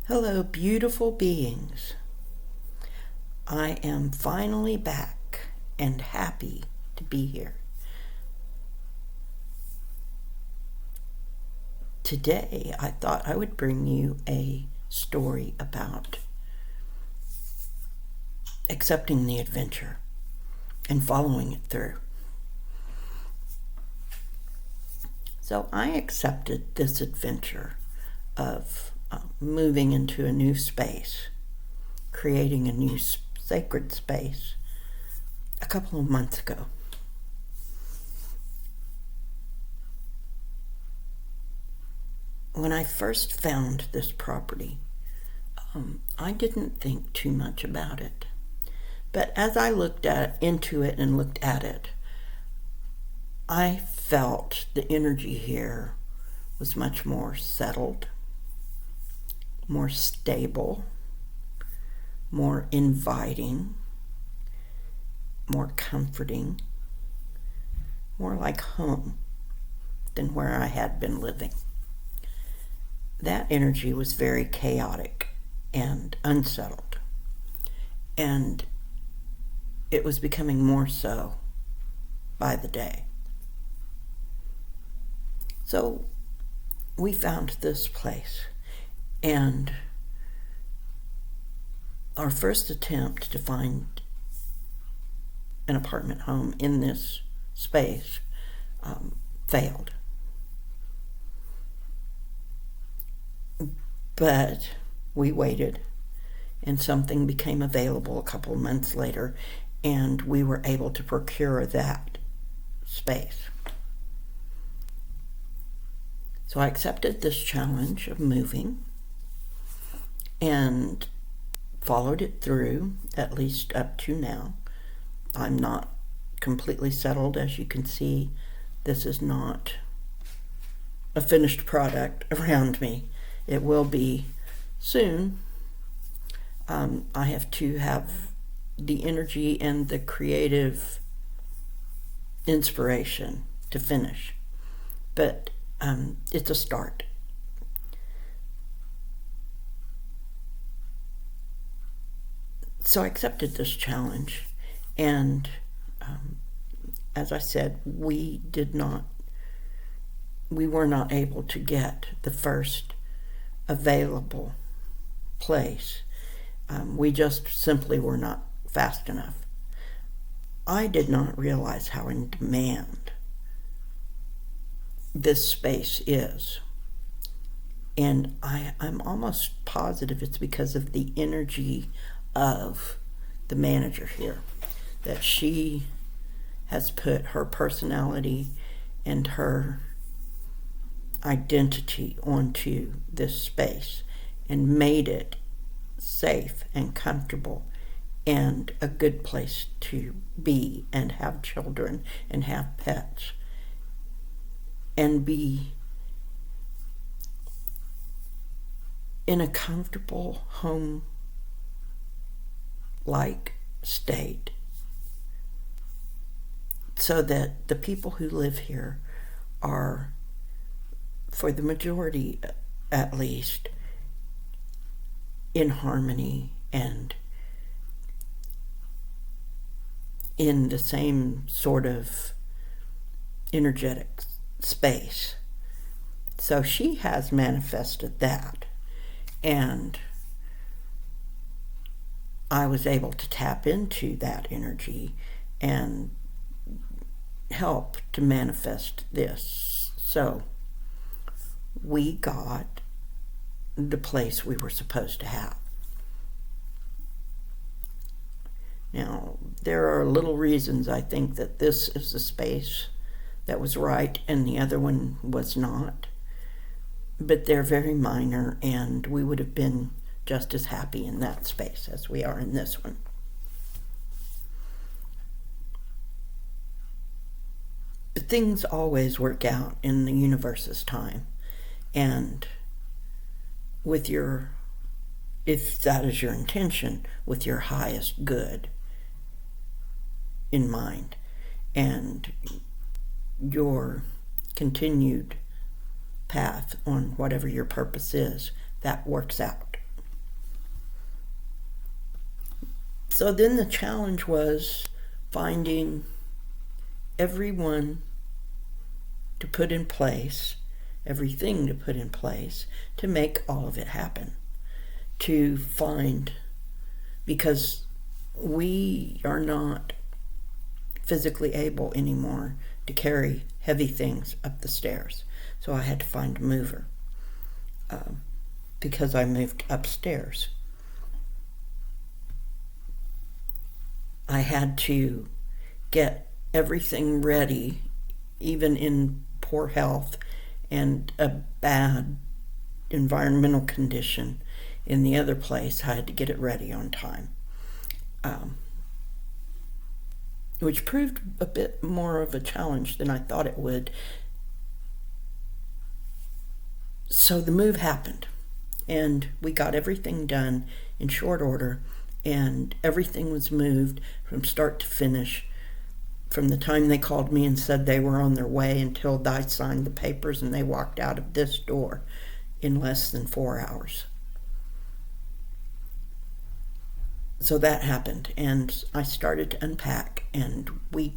Hello, beautiful beings. I am finally back and happy to be here. Today, I thought I would bring you a story about accepting the adventure and following it through. So I accepted this adventure of moving into a new space, creating a new sacred space a couple of months ago. When I first found this property, I didn't think too much about it. But as I looked into it and looked at it, I felt the energy here was much more settled, more stable, more inviting, more comforting, more like home than where I had been living. That energy was very chaotic and unsettled, and it was becoming more so by the day. So we found this place, and our first attempt to find an apartment home in this space failed. But we waited, and something became available a couple of months later, and we were able to procure that space. So I accepted this challenge of moving and followed it through, at least up to now. I'm not completely settled. As you can see, this is not a finished product around me. It will be soon. I have to have the energy and the creative inspiration to finish. But it's a start. So I accepted this challenge, and as I said, we were not able to get the first available place. We just simply were not fast enough. I did not realize how in demand this space is. And I'm almost positive it's because of the energy of the manager here, that she has put her personality and her identity onto this space and made it safe and comfortable and a good place to be and have children and have pets and be in a comfortable home-like state, so that the people who live here are, for the majority at least, in harmony and in the same sort of energetic space. So she has manifested that, and I was able to tap into that energy and help to manifest this. So we got the place we were supposed to have. Now, there are little reasons I think that this is the space that was right and the other one was not, but they're very minor, and we would have been just as happy in that space as we are in this one. But things always work out in the universe's time, and if that is your intention, with your highest good in mind and your continued path on whatever your purpose is, that works out. So then the challenge was finding everyone to put in place, everything to put in place to make all of it happen. To find, because we are not physically able anymore to carry heavy things up the stairs. So I had to find a mover because I moved upstairs. I had to get everything ready, even in poor health and a bad environmental condition in the other place. I had to get it ready on time, which proved a bit more of a challenge than I thought it would. So the move happened, and we got everything done in short order, and everything was moved from start to finish from the time they called me and said they were on their way until I signed the papers and they walked out of this door in less than 4 hours. So that happened, and I started to unpack, and we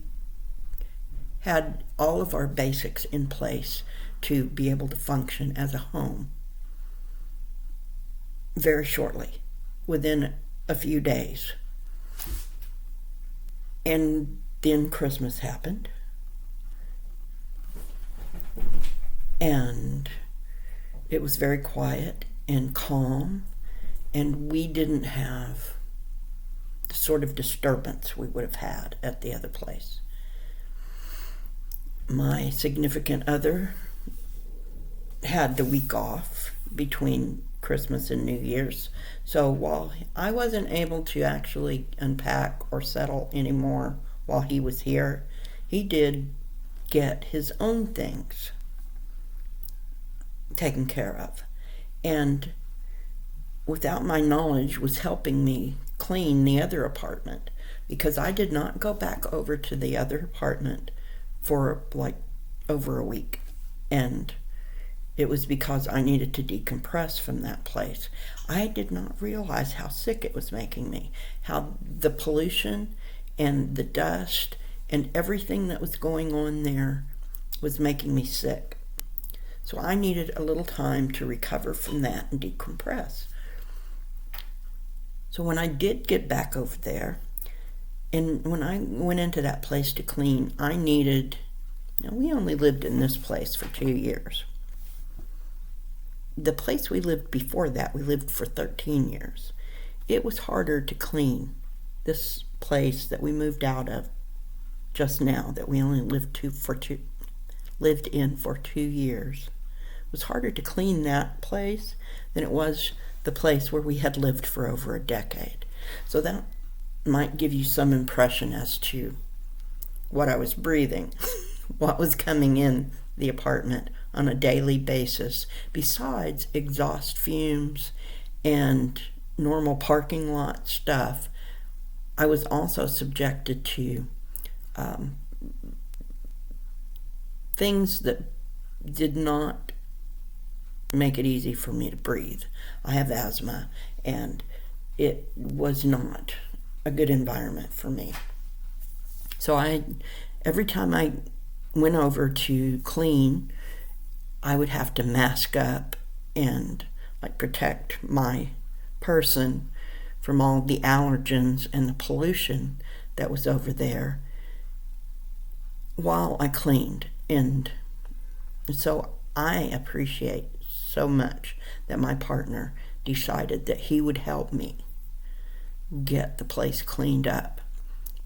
had all of our basics in place to be able to function as a home very shortly, within a few days. And then Christmas happened, and it was very quiet and calm, and we didn't have the sort of disturbance we would have had at the other place. My significant other had the week off between Christmas and New Year's. So while I wasn't able to actually unpack or settle anymore while he was here, he did get his own things taken care of. And without my knowledge was helping me clean the other apartment, because I did not go back over to the other apartment for like over a week. And it was because I needed to decompress from that place. I did not realize how sick it was making me, how the pollution and the dust and everything that was going on there was making me sick. So I needed a little time to recover from that and decompress. So when I did get back over there, and when I went into that place to clean, I needed, we only lived in this place for 2 years. The place we lived before that, we lived for 13 years. It was harder to clean this place that we moved out of just now, that we only lived in for 2 years. It was harder to clean that place than it was the place where we had lived for over a decade. So that might give you some impression as to what I was breathing, what was coming in the apartment on a daily basis, besides exhaust fumes and normal parking lot stuff. I was also subjected to things that did not make it easy for me to breathe. I have asthma, and it was not a good environment for me. So every time I went over to clean, I would have to mask up and protect my person from all the allergens and the pollution that was over there while I cleaned. And so I appreciate so much that my partner decided that he would help me get the place cleaned up,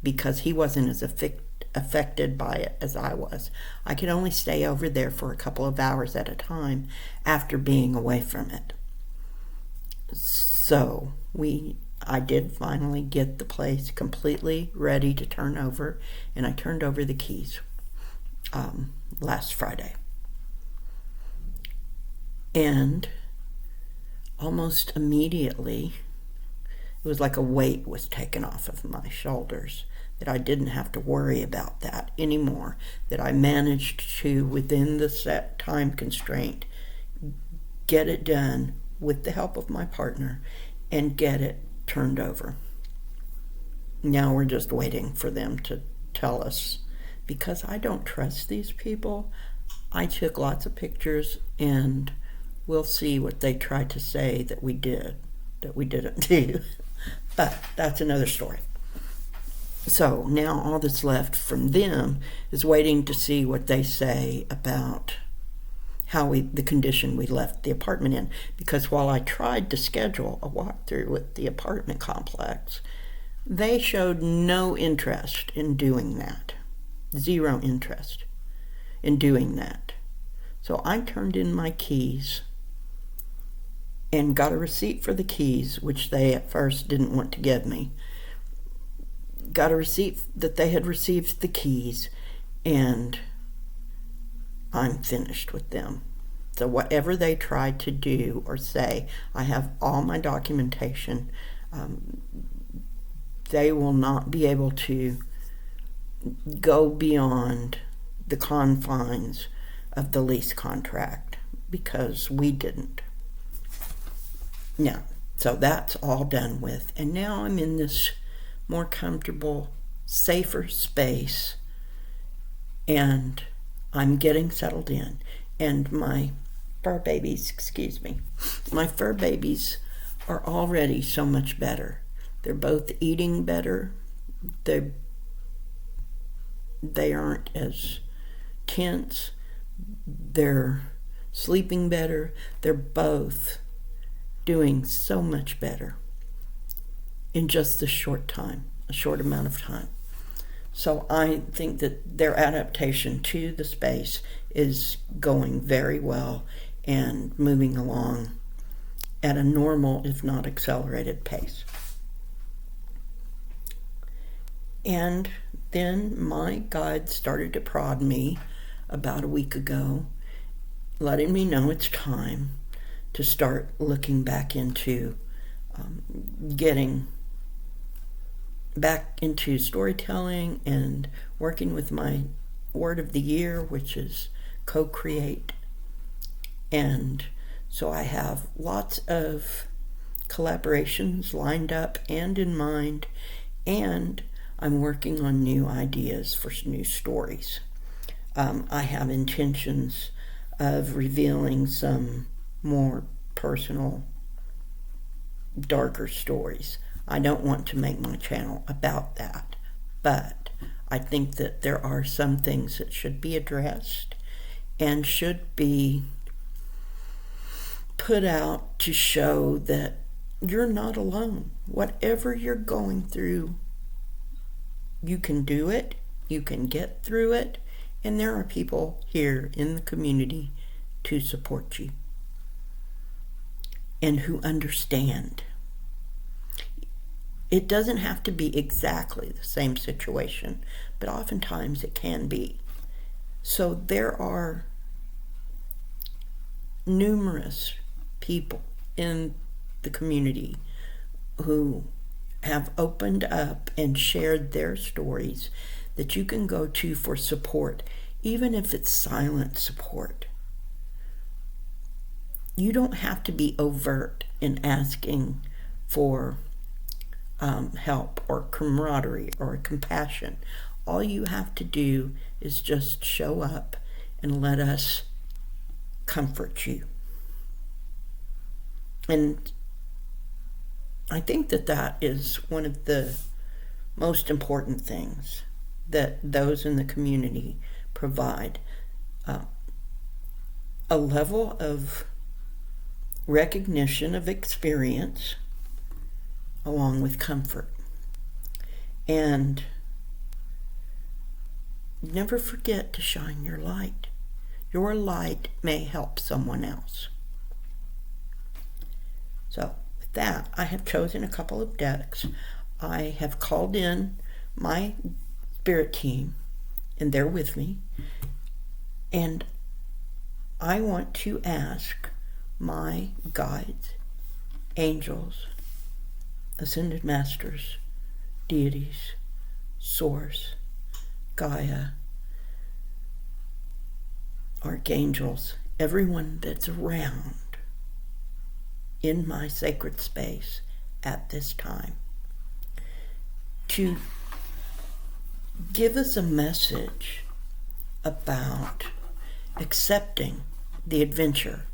because he wasn't as affected by it as I was. I could only stay over there for a couple of hours at a time after being away from it. So I did finally get the place completely ready to turn over, and I turned over the keys last Friday. And almost immediately, it was like a weight was taken off of my shoulders, that I didn't have to worry about that anymore, that I managed to, within the set time constraint, get it done with the help of my partner and get it turned over. Now we're just waiting for them to tell us, because I don't trust these people. I took lots of pictures, and we'll see what they try to say that we didn't do. But that's another story. So now all that's left from them is waiting to see what they say about the condition we left the apartment in. Because while I tried to schedule a walkthrough with the apartment complex, they showed no interest in doing that. Zero interest in doing that. So I turned in my keys and got a receipt for the keys, which they at first didn't want to give me. Got a receipt that they had received the keys, and I'm finished with them. So whatever they try to do or say, I have all my documentation. They will not be able to go beyond the confines of the lease contract, because we didn't. Now, so that's all done with. And now I'm in this more comfortable, safer space, and I'm getting settled in. And my fur babies are already so much better. They're both eating better. They aren't as tense. They're sleeping better. They're both doing so much better in just a short amount of time. So I think that their adaptation to the space is going very well and moving along at a normal, if not accelerated, pace. And then my guide started to prod me about a week ago, letting me know it's time to start looking back into getting back into storytelling and working with my word of the year, which is co-create. And so I have lots of collaborations lined up and in mind, and I'm working on new ideas for new stories. I have intentions of revealing some more personal, darker stories. I don't want to make my channel about that, but I think that there are some things that should be addressed and should be put out to show that you're not alone. Whatever you're going through, you can do it, you can get through it, and there are people here in the community to support you and who understand. It doesn't have to be exactly the same situation, but oftentimes it can be. So there are numerous people in the community who have opened up and shared their stories that you can go to for support, even if it's silent support. You don't have to be overt in asking for help or camaraderie or compassion. All you have to do is just show up and let us comfort you. And I think that that is one of the most important things that those in the community provide. A level of recognition of experience along with comfort. And never forget to shine your light. Your light may help someone else. So with that, I have chosen a couple of decks. I have called in my spirit team, and they're with me. And I want to ask my guides, angels, ascended masters, deities, source, Gaia, archangels, everyone that's around in my sacred space at this time, to give us a message about accepting the adventure.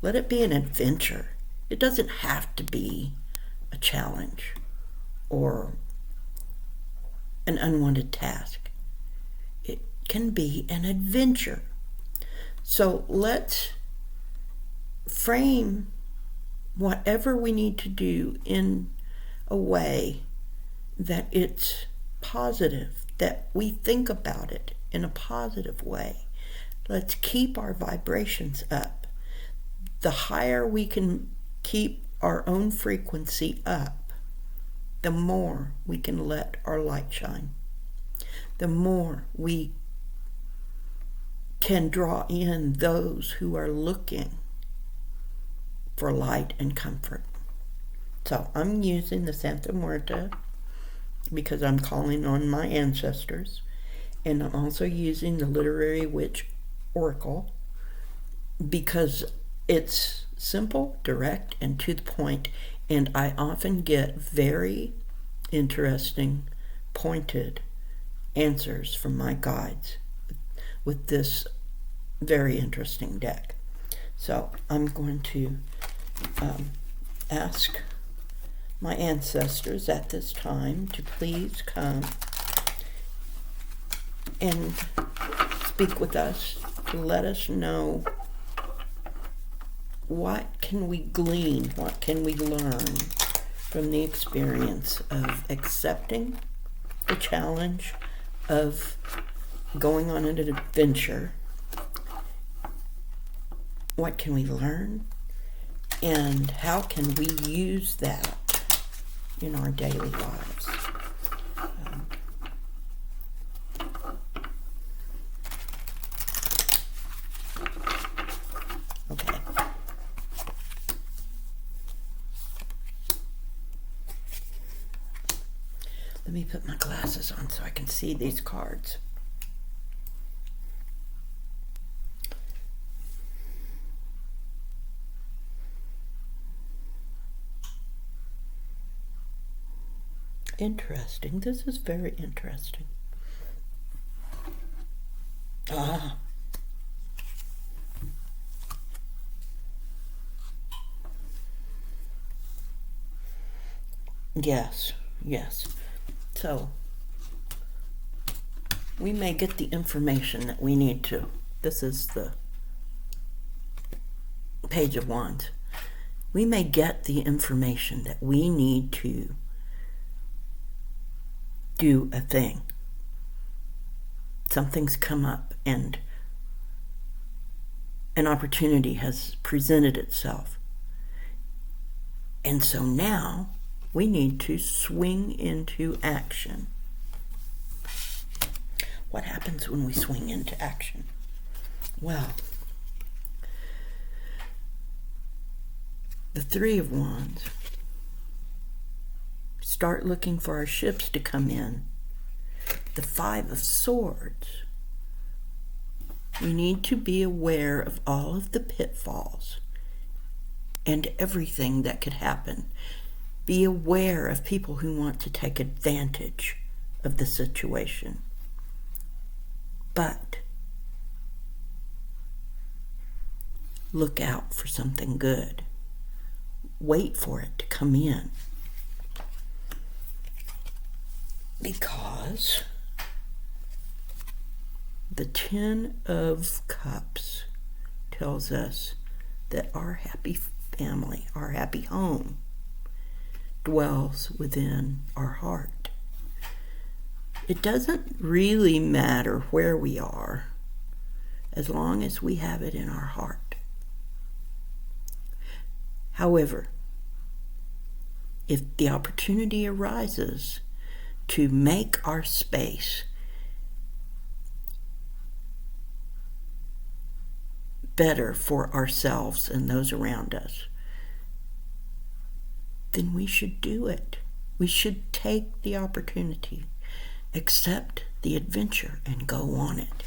Let it be an adventure. It doesn't have to be a challenge or an unwanted task. It can be an adventure. So let's frame whatever we need to do in a way that it's positive, that we think about it in a positive way. Let's keep our vibrations up. The higher we can keep our own frequency up, the more we can let our light shine. The more we can draw in those who are looking for light and comfort. So I'm using the Santa Muerta because I'm calling on my ancestors, and I'm also using the Literary Witch Oracle because it's simple, direct, and to the point, and I often get very interesting, pointed answers from my guides with this very interesting deck. So I'm going to ask my ancestors at this time to please come and speak with us, to let us know what can we glean, what can we learn from the experience of accepting the challenge of going on an adventure. What can we learn, and how can we use that in our daily lives? Okay. Let me put my glasses on so I can see these cards. Interesting. This is very interesting. Yes. So, we may get the information that we need to. This is the Page of Wands. We may get the information that we need to do a thing. Something's come up and an opportunity has presented itself. And so now we need to swing into action. What happens when we swing into action? Well, the Three of Wands. Start looking for our ships to come in. The Five of Swords. We need to be aware of all of the pitfalls and everything that could happen. Be aware of people who want to take advantage of the situation. But look out for something good. Wait for it to come in. Because the Ten of Cups tells us that our happy family, our happy home, dwells within our heart. It doesn't really matter where we are as long as we have it in our heart. However, if the opportunity arises to make our space better for ourselves and those around us, then we should do it. We should take the opportunity, accept the adventure, and go on it.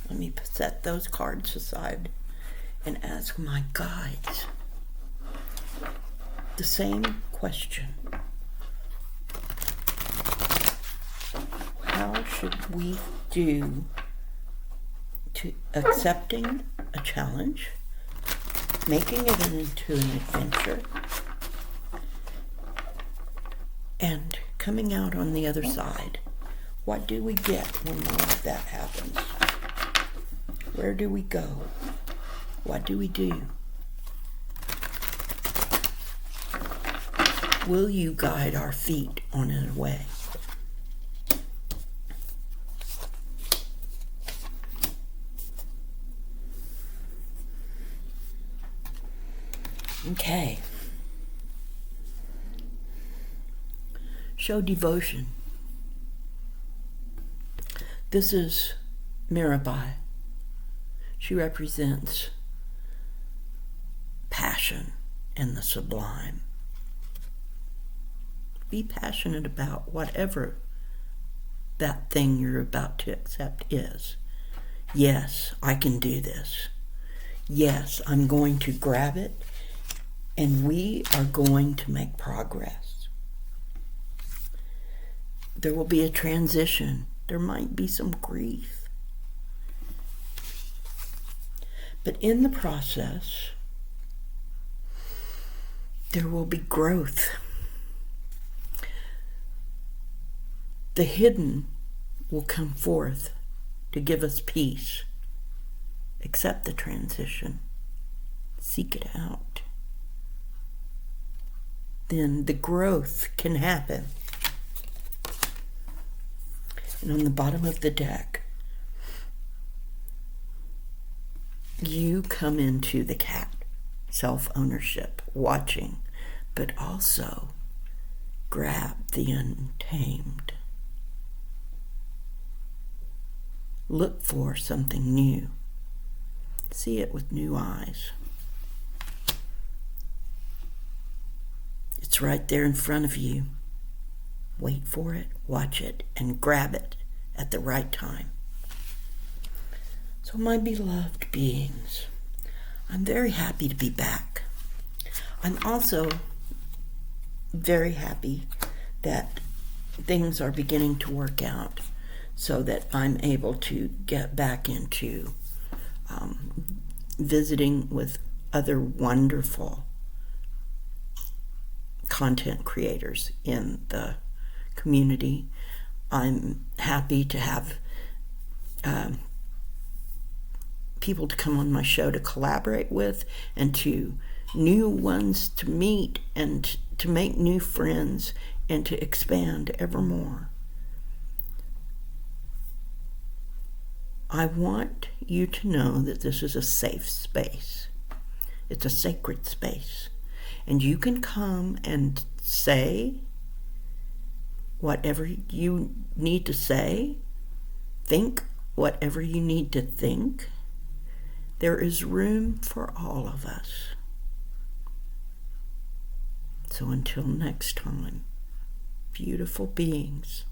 Let me set those cards aside and ask my guides the same question. How should we do to accepting a challenge, making it into an adventure, and coming out on the other side? What do we get when all of that happens? Where do we go? What do we do? Will you guide our feet on our way? Okay. Show devotion. This is Mirabai. She represents passion and the sublime. Be passionate about whatever that thing you're about to accept is. Yes, I can do this. Yes, I'm going to grab it, and we are going to make progress. There will be a transition. There might be some grief. But in the process, there will be growth. The hidden will come forth to give us peace. Accept the transition. Seek it out. Then the growth can happen. And on the bottom of the deck, you come into the cat, self-ownership, watching, but also grab the untamed. Look for something new. See it with new eyes. It's right there in front of you. Wait for it, watch it, and grab it at the right time. So my beloved beings, I'm very happy to be back. I'm also very happy that things are beginning to work out so that I'm able to get back into visiting with other wonderful content creators in the community. I'm happy to have people to come on my show to collaborate with, and to new ones to meet, and to make new friends, and to expand ever more. I want you to know that this is a safe space. It's a sacred space. And you can come and say whatever you need to say, think whatever you need to think. There is room for all of us. So until next time, beautiful beings.